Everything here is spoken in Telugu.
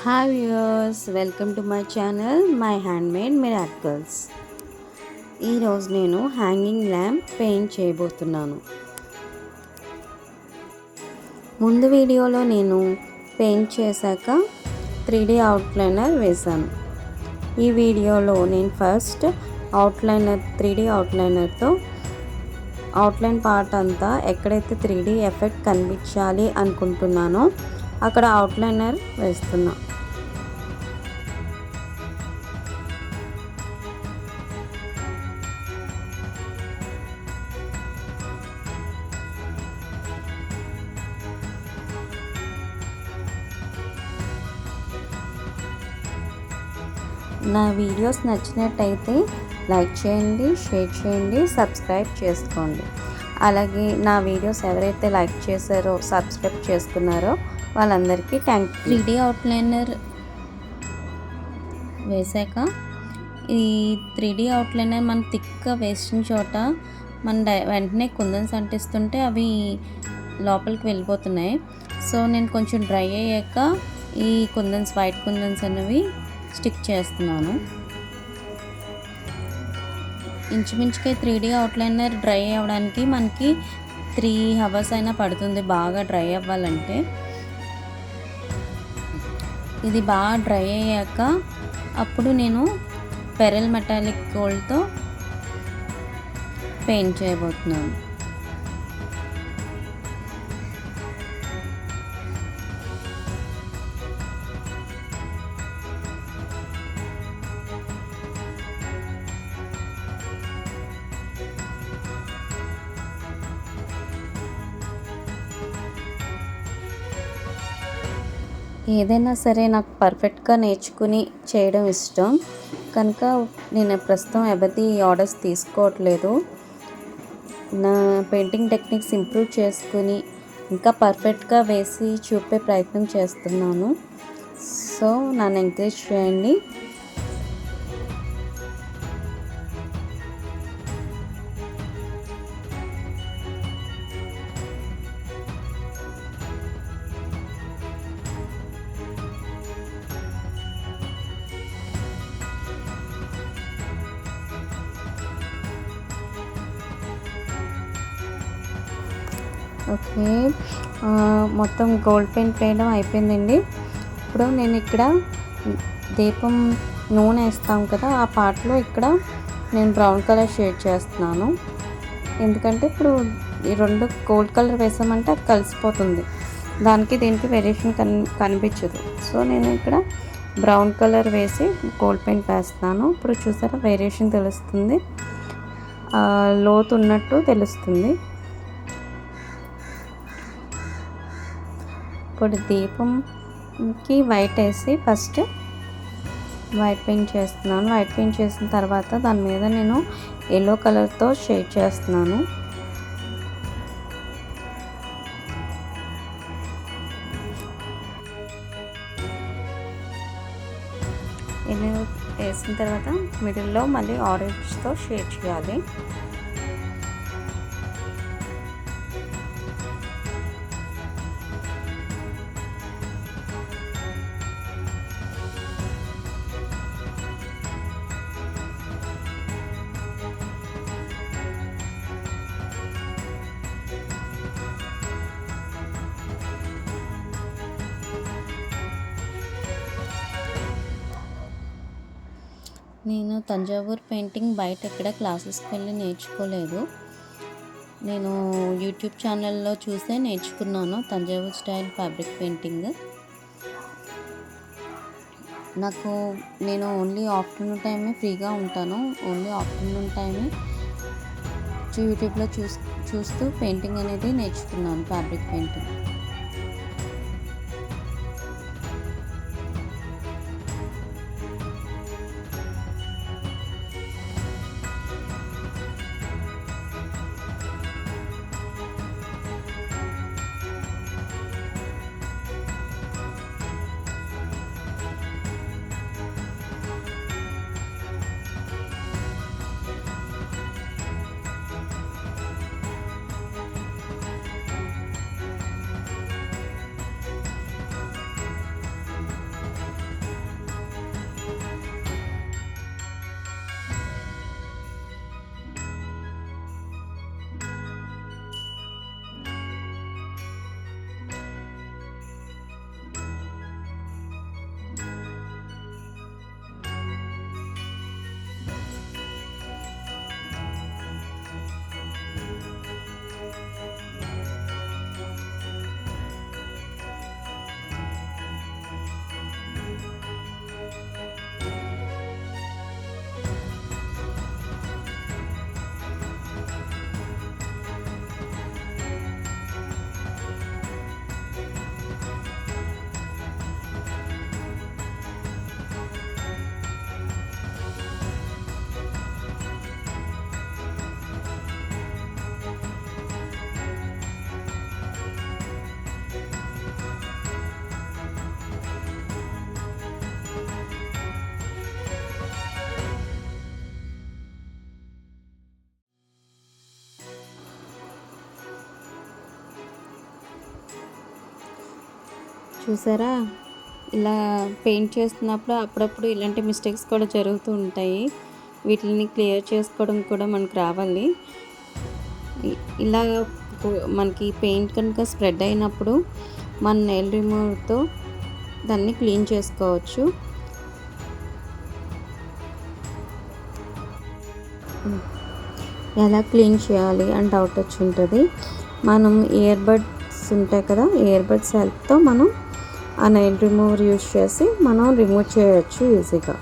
Hi viewers, welcome to my channel my handmade miracles. ఈరోజు నేను హ్యాంగింగ్ ల్యాంప్ పెయింట్ చేయబోతున్నాను. ముందు వీడియోలో నేను పెయింట్ చేశాక 3D అవుట్లైనర్ వేశాను. ఈ వీడియోలో నేను ఫస్ట్ 3D అవుట్లైనర్తో అవుట్లైన్ పార్ట్ అంతా ఎక్కడైతే 3D ఎఫెక్ట్ కనిపించాలి అనుకుంటున్నానో అక్కడ అవుట్లైనర్ వేస్తున్నా. నా వీడియోస్ నచ్చినట్టయితే లైక్ చేయండి, షేర్ చేయండి, సబ్స్క్రైబ్ చేసుకోండి. అలాగే నా వీడియోస్ ఎవరైతే లైక్ చేశారో, సబ్స్క్రైబ్ చేసుకున్నారో వాళ్ళందరికీ థ్యాంక్ యూ. 3D అవుట్లైనర్ వేసాక ఈ 3D అవుట్లైనర్ మనం థిక్గా వేసిన చోట మన వెంటనే కుందన్స్ అంటిస్తుంటే అవి లోపలికి వెళ్ళిపోతున్నాయి. సో నేను కొంచెం డ్రై అయ్యాక ఈ వైట్ కుందన్స్ అనేవి స్టిక్ చేస్తున్నాను. ఇంచుమించుగా 3D అవుట్లైనర్ డ్రై అవ్వడానికి మనకి 3 hours అయినా పడుతుంది బాగా డ్రై అవ్వాలంటే. ఇది బాగా డ్రై అయ్యాక అప్పుడు నేను పెరల్ మెటాలిక్ గోల్డ్తో పెయింట్ చేయబోతున్నాను. ఏదైనా సరే నాకు పర్ఫెక్ట్గా నేర్చుకుని చేయడం ఇష్టం కనుక నేను ప్రస్తుతం ఎవరిది ఆర్డర్స్ తీసుకోవట్లేదు. నా పెయింటింగ్ టెక్నిక్స్ ఇంప్రూవ్ చేసుకుని ఇంకా పర్ఫెక్ట్గా వేసి చూపే ప్రయత్నం చేస్తున్నాను. సో నన్ను ఎంకరేజ్ చేయండి. ఓకే, మొత్తం గోల్డ్ పెయింట్ వేయడం అయిపోయిందండి. ఇప్పుడు నేను ఇక్కడ దీపం నూనె వేస్తాం కదా, ఆ పార్ట్లో ఇక్కడ నేను బ్రౌన్ కలర్ షేడ్ చేస్తున్నాను. ఎందుకంటే ఇప్పుడు ఈ రెండు గోల్డ్ కలర్ వేసామంటే అది కలిసిపోతుంది, దానికి దీనికి వేరియేషన్ కనిపించదు. సో నేను ఇక్కడ బ్రౌన్ కలర్ వేసి గోల్డ్ పెయింట్ వేస్తాను. ఇప్పుడు చూసారా వేరియేషన్ తెలుస్తుంది, లోతు ఉన్నట్టు తెలుస్తుంది. ఇప్పుడు దీపంకి వైట్ వేసి ఫస్ట్ వైట్ పెయింట్ చేస్తున్నాను. వైట్ పెయింట్ చేసిన తర్వాత దాని మీద నేను ఎల్లో కలర్తో షేడ్ చేస్తున్నాను. ఎల్లో వేసిన తర్వాత మిడిల్లో మళ్ళీ ఆరెంజ్తో షేడ్ చేయాలి. నేను తంజావూర్ పెయింటింగ్ బయట ఎక్కడ క్లాసెస్కి వెళ్ళి నేర్చుకోలేదు. నేను యూట్యూబ్ ఛానల్లో చూసే నేర్చుకున్నాను తంజావూర్ స్టైల్ ఫ్యాబ్రిక్ పెయింటింగ్. నేను ఓన్లీ ఆఫ్టర్నూన్ టైమే ఫ్రీగా ఉంటాను. ఓన్లీ ఆఫ్టర్నూన్ టైమే యూట్యూబ్లో చూస్తూ పెయింటింగ్ అనేది నేర్చుకున్నాను, ఫ్యాబ్రిక్ పెయింటింగ్. చూసారా, ఇలా పెయింట్ చేస్తున్నప్పుడు అప్పుడప్పుడు ఇలాంటి మిస్టేక్స్ కూడా జరుగుతూ ఉంటాయి. వీటిని క్లియర్ చేసుకోవడం కూడా మనకు రావాలి. ఇలా మనకి పెయింట్ కనుక స్ప్రెడ్ అయినప్పుడు మన నెయిల్ రిమూవర్తో దాన్ని క్లీన్ చేసుకోవచ్చు. ఎలా క్లీన్ చేయాలి అని డౌట్ వచ్చి ఉంటుంది. మనం ఇయర్ బడ్స్ ఉంటాయి కదా, ఇయర్ బడ్స్ హెల్ప్తో మనం ఆ నెయిల్ రిమూవర్ యూస్ చేసి మనం రిమూవ్ చేయొచ్చు ఈజీగా.